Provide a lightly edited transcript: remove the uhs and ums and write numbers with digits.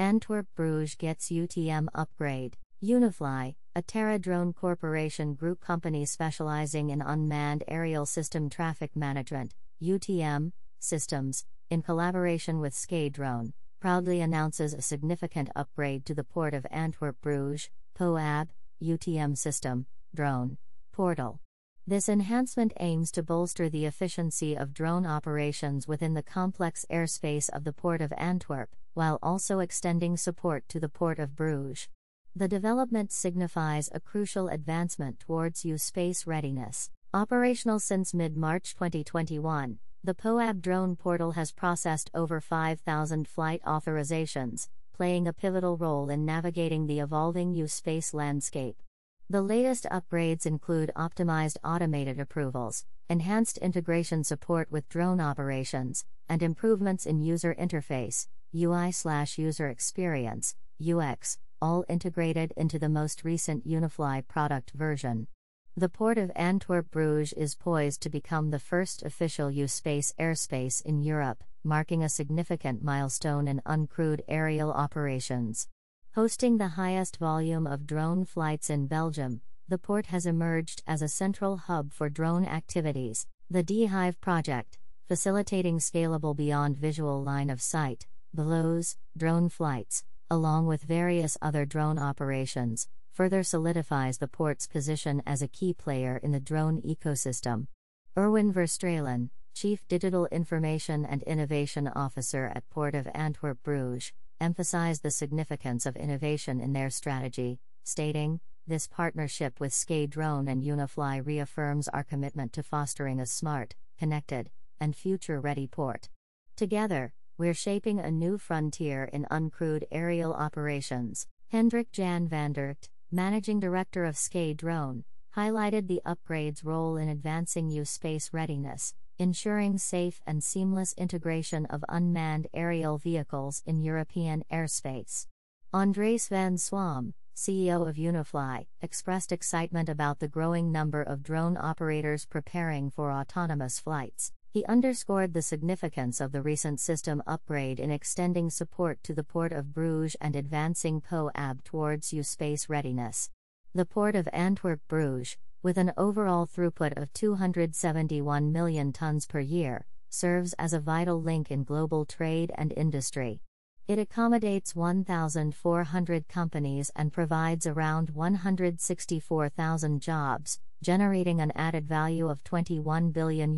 Antwerp-Bruges Gets UTM upgrade. Unifly, a Terra Drone Corporation group company specializing in unmanned aerial system traffic management (UTM) systems, in collaboration with SkeyDrone, proudly announces a significant upgrade to the Port of Antwerp-Bruges PoAB UTM system drone portal. This enhancement aims to bolster the efficiency of drone operations within the complex airspace of the Port of Antwerp, while also extending support to the Port of Bruges. The development signifies a crucial advancement towards space readiness. Operational since mid-March 2021, the PoAB DronePortal has processed over 5,000 flight authorizations, playing a pivotal role in navigating the evolving space landscape. The latest upgrades include optimized automated approvals, enhanced integration support with drone operations, and improvements in user interface, UI/user experience, UX, all integrated into the most recent Unifly product version. The Port of Antwerp-Bruges is poised to become the first official space airspace in Europe, marking a significant milestone in uncrewed aerial operations. Hosting the highest volume of drone flights in Belgium, the port has emerged as a central hub for drone activities. The D-Hive project, facilitating scalable beyond visual line of sight, BLOS, drone flights, along with various other drone operations, further solidifies the port's position as a key player in the drone ecosystem. Erwin Verstralen, Chief Digital Information and Innovation Officer at Port of Antwerp-Bruges, emphasized the significance of innovation in their strategy, stating, "This partnership with SkeyDrone and Unifly reaffirms our commitment to fostering a smart, connected, and future-ready port. Together, we're shaping a new frontier in uncrewed aerial operations." Hendrik Jan van Dert, Managing Director of SkeyDrone, highlighted the upgrade's role in advancing space readiness, ensuring safe and seamless integration of unmanned aerial vehicles in European airspace. Andres van Swam, CEO of Unifly, expressed excitement about the growing number of drone operators preparing for autonomous flights. He underscored the significance of the recent system upgrade in extending support to the Port of Bruges and advancing PoAB towards space readiness. The Port of Antwerp-Bruges, with an overall throughput of 271 million tons per year, serves as a vital link in global trade and industry. It accommodates 1,400 companies and provides around 164,000 jobs, generating an added value of €21 billion.